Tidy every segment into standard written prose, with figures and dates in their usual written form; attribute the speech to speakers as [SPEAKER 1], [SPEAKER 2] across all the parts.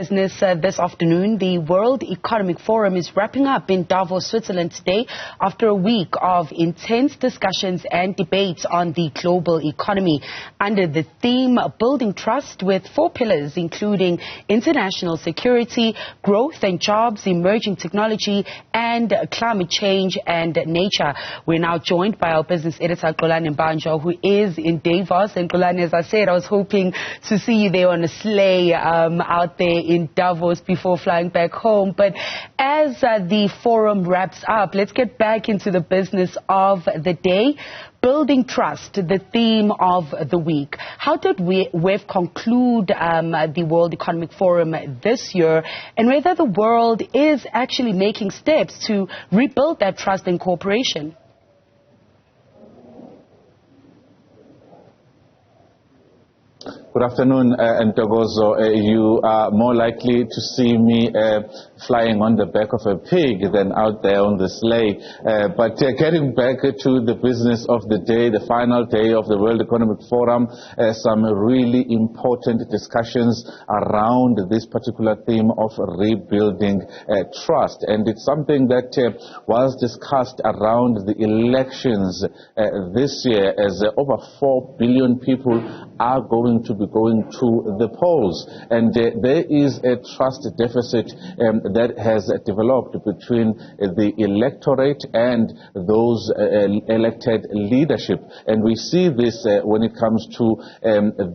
[SPEAKER 1] Business this afternoon. The World Economic Forum is wrapping up in Davos, Switzerland today after a week of intense discussions and debates on the global economy under the theme Building Trust, with 4 pillars including international security, growth and jobs, emerging technology and climate change and nature. We're now joined by our business editor Xolani Mbanjwa, who is in Davos. And Xolani, as I said, I was hoping to see you there on a sleigh out there in Davos before flying back home. But as the forum wraps up, let's get back into the business of the day. Building trust, the theme of the week. How did WEF conclude the World Economic Forum this year, and whether the world is actually making steps to rebuild that trust and cooperation?
[SPEAKER 2] Good afternoon, Ntogozo. You are more likely to see me flying on the back of a pig than out there on the sleigh. But getting back to the business of the day, the final day of the World Economic Forum, some really important discussions around this particular theme of rebuilding trust. And it's something that was discussed around the elections this year, as over 4 billion people are going to be going to the polls. And there is a trust deficit that has developed between the electorate and those elected leadership. And we see this when it comes to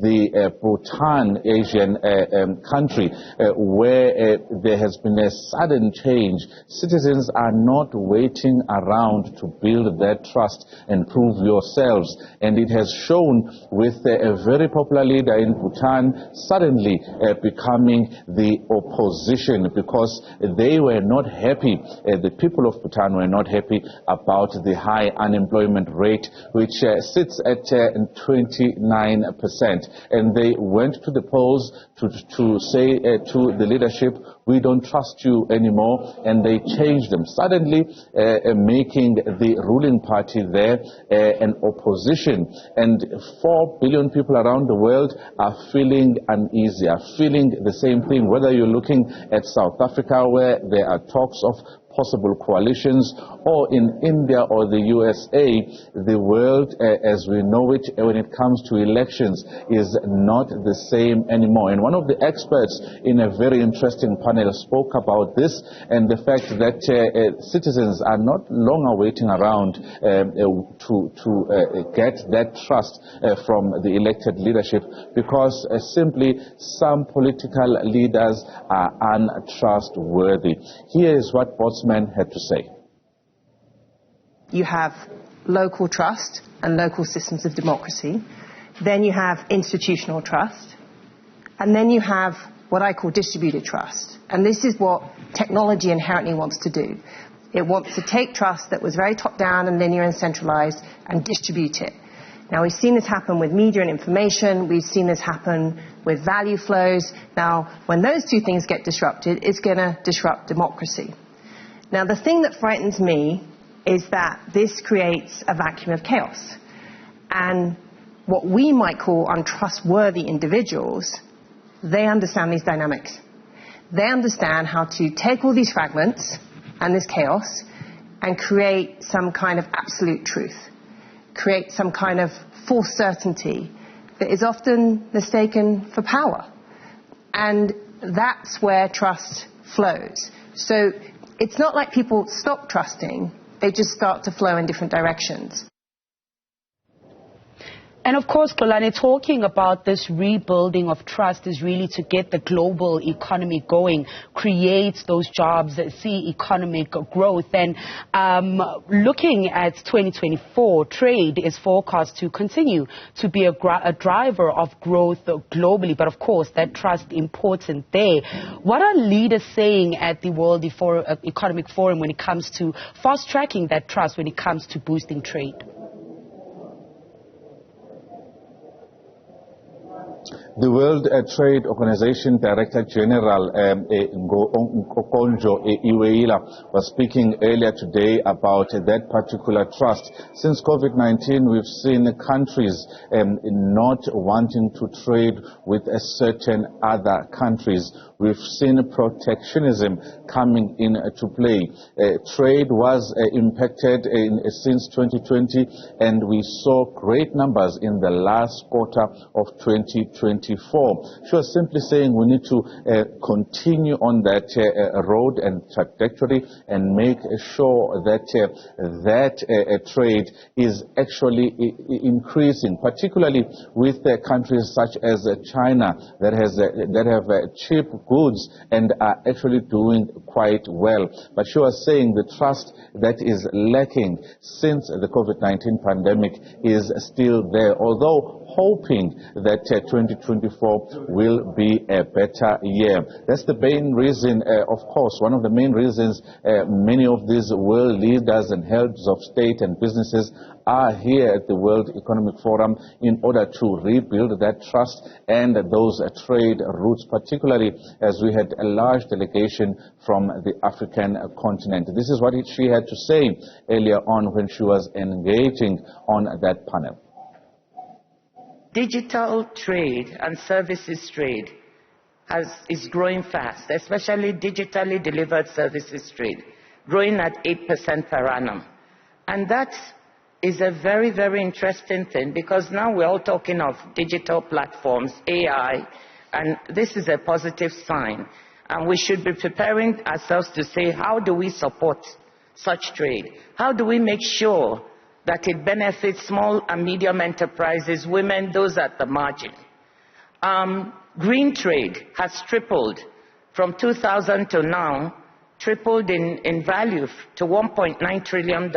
[SPEAKER 2] the Bhutan Asian country, where there has been a sudden change. Citizens are not waiting around to build that trust and prove yourselves. And it has shown with a very popular leader in Bhutan suddenly becoming the opposition, because they were not happy. The people of Bhutan were not happy about the high unemployment rate, which sits at 29%. And they went to the polls to say to the leadership, we don't trust you anymore, and they changed them, suddenly making the ruling party there an opposition. And 4 billion people around the world are feeling uneasy, are feeling the same thing, whether you're looking at South Africa, where there are talks of possible coalitions, or in India or the USA. The world as we know it when it comes to elections is not the same anymore. And one of the experts in a very interesting panel spoke about this, and the fact that citizens are not longer waiting around to get that trust from the elected leadership, because simply some political leaders are untrustworthy. Here is what had to say.
[SPEAKER 3] You have local trust and local systems of democracy. Then you have institutional trust. And then you have what I call distributed trust. And this is what technology inherently wants to do. It wants to take trust that was very top-down and linear and centralized and distribute it. Now, we've seen this happen with media and information. We've seen this happen with value flows. Now, when those two things get disrupted, it's going to disrupt democracy. Now, the thing that frightens me is that this creates a vacuum of chaos. And what we might call untrustworthy individuals, they understand these dynamics. They understand how to take all these fragments and this chaos and create some kind of absolute truth, create some kind of false certainty that is often mistaken for power. And that's where trust flows. So it's not like people stop trusting, they just start to flow in different directions.
[SPEAKER 1] And of course, Xolani, talking about this rebuilding of trust is really to get the global economy going, create those jobs, see economic growth. And looking at 2024, trade is forecast to continue to be a driver of growth globally. But of course, that trust important there. What are leaders saying at the World Economic Forum when it comes to fast-tracking that trust, when it comes to boosting trade?
[SPEAKER 2] The World Trade Organization Director General Nkonjo Iweala was speaking earlier today about that particular trust. Since COVID-19, we've seen countries not wanting to trade with certain other countries. We've seen protectionism coming into play. Trade was impacted since 2020, and we saw great numbers in the last quarter of 2024. She was simply saying we need to continue on that road and trajectory and make sure that trade is actually increasing, particularly with countries such as China that have cheap goods and are actually doing quite well. But she was saying the trust that is lacking since the COVID-19 pandemic is still there, although hoping that 2024 will be a better year. That's the main reason, of course, one of the main reasons many of these world leaders and heads of state and businesses are here at the World Economic Forum in order to rebuild that trust and those trade routes, particularly as we had a large delegation from the African continent. This is what she had to say earlier on when she was engaging on that panel.
[SPEAKER 4] Digital trade and services trade is growing fast, especially digitally delivered services trade, growing at 8% per annum. And that is a very, very interesting thing, because now we're all talking of digital platforms, AI, and this is a positive sign. And we should be preparing ourselves to say, how do we support such trade? How do we make sure that it benefits small and medium enterprises, women, those at the margin? Green trade has tripled from 2000 to now, tripled in value to $1.9 trillion.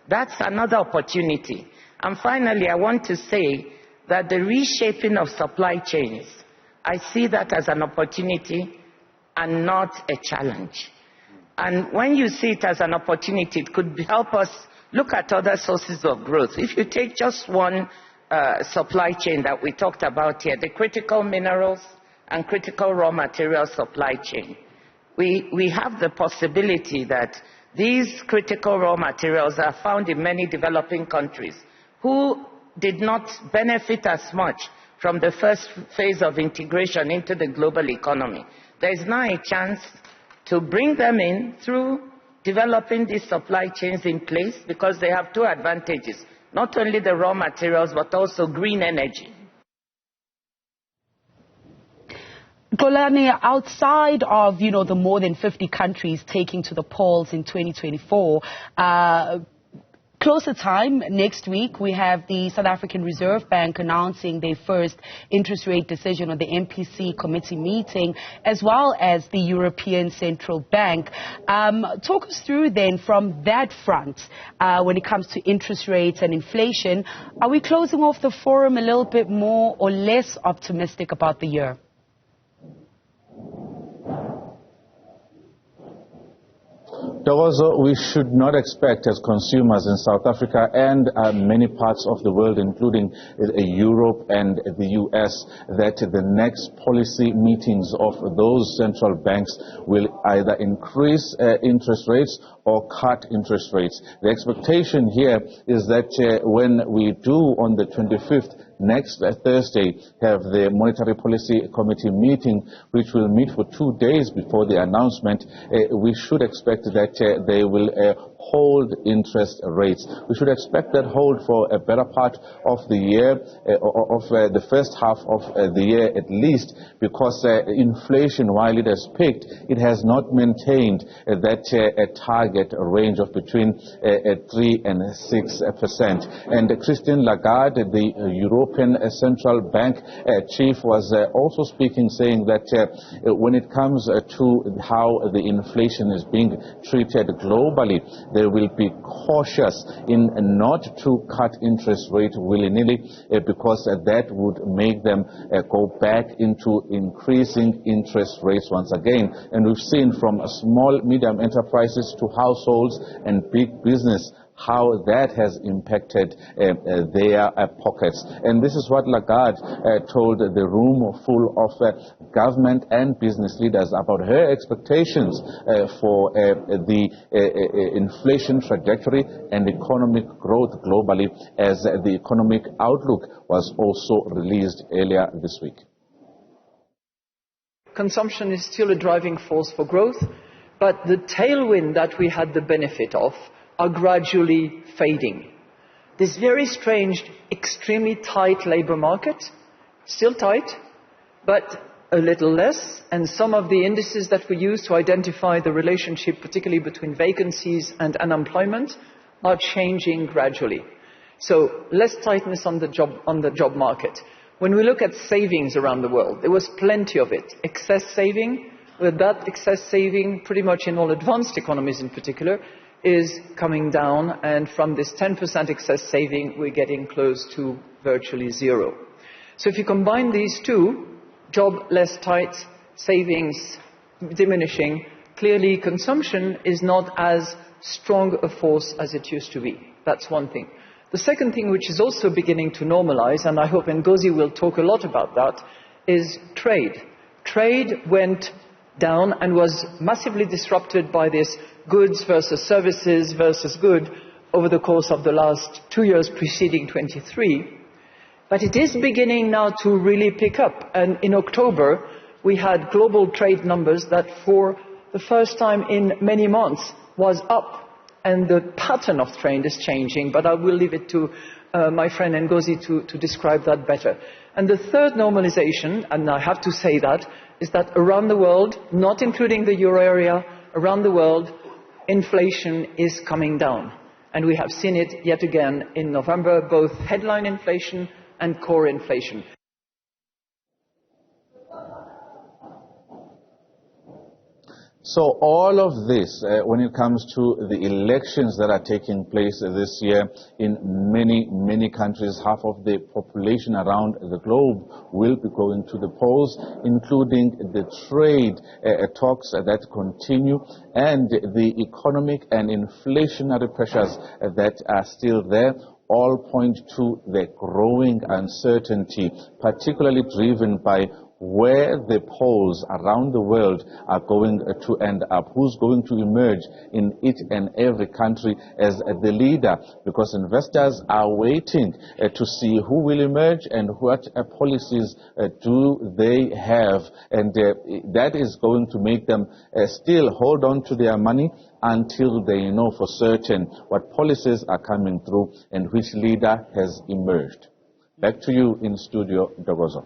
[SPEAKER 4] That's another opportunity. And finally, I want to say that the reshaping of supply chains, I see that as an opportunity and not a challenge. And when you see it as an opportunity, it could help us look at other sources of growth. If you take just one supply chain that we talked about here, the critical minerals and critical raw material supply chain, we have the possibility that these critical raw materials are found in many developing countries who did not benefit as much from the first phase of integration into the global economy. There is now a chance to bring them in through developing these supply chains in place, because they have two advantages, not only the raw materials, but also green energy.
[SPEAKER 1] Xolani, outside of, the more than 50 countries taking to the polls in 2024, closer time, next week, we have the South African Reserve Bank announcing their first interest rate decision on the MPC committee meeting, as well as the European Central Bank. Talk us through then from that front, when it comes to interest rates and inflation. Are we closing off the forum a little bit more or less optimistic about the year?
[SPEAKER 2] Also, we should not expect as consumers in South Africa and many parts of the world, including Europe and the US, that the next policy meetings of those central banks will either increase interest rates or cut interest rates. The expectation here is that when we do on the 25th, next Thursday, have the Monetary Policy Committee meeting, which will meet for 2 days before the announcement, we should expect that they will hold interest rates. We should expect that hold for a better part of the year, the first half of the year at least, because inflation, while it has peaked, it has not maintained that target range of between 3 and 6%. And Christine Lagarde, the European Central Bank chief, was also speaking, saying that when it comes to how the inflation is being treated globally, they will be cautious in not to cut interest rate willy-nilly, because that would make them go back into increasing interest rates once again. And we've seen from small, medium enterprises to households and big business how that has impacted their pockets. And this is what Lagarde told the room full of government and business leaders about her expectations for the inflation trajectory and economic growth globally, as the economic outlook was also released earlier this week.
[SPEAKER 5] Consumption is still a driving force for growth, but the tailwind that we had the benefit of are gradually fading. This very strange, extremely tight labour market, still tight, but a little less, and some of the indices that we use to identify the relationship, particularly between vacancies and unemployment, are changing gradually. So less tightness on the job market. When we look at savings around the world, there was plenty of it. Excess saving, with that excess saving pretty much in all advanced economies in particular, is coming down, and from this 10% excess saving, we're getting close to virtually zero. So if you combine these two, job less tight, savings diminishing, clearly consumption is not as strong a force as it used to be. That's one thing. The second thing, which is also beginning to normalize, and I hope Ngozi will talk a lot about that, is trade. Trade went down and was massively disrupted by this goods versus services versus good over the course of the last 2 years preceding 23. But it is beginning now to really pick up. And in October, we had global trade numbers that for the first time in many months was up. And the pattern of trade is changing, but I will leave it to my friend Ngozi to describe that better. And the third normalization, and I have to say that, is that around the world, not including the euro area, around the world, inflation is coming down. And we have seen it yet again in November, both headline inflation and core inflation.
[SPEAKER 2] So all of this, when it comes to the elections that are taking place this year in many, many countries, half of the population around the globe will be going to the polls, including the trade talks that continue and the economic and inflationary pressures that are still there. All point to the growing uncertainty, particularly driven by where the polls around the world are going to end up, who's going to emerge in each and every country as the leader, because investors are waiting to see who will emerge and what policies do they have, and that is going to make them still hold on to their money until they know for certain what policies are coming through and which leader has emerged. Back to you in studio, Davos.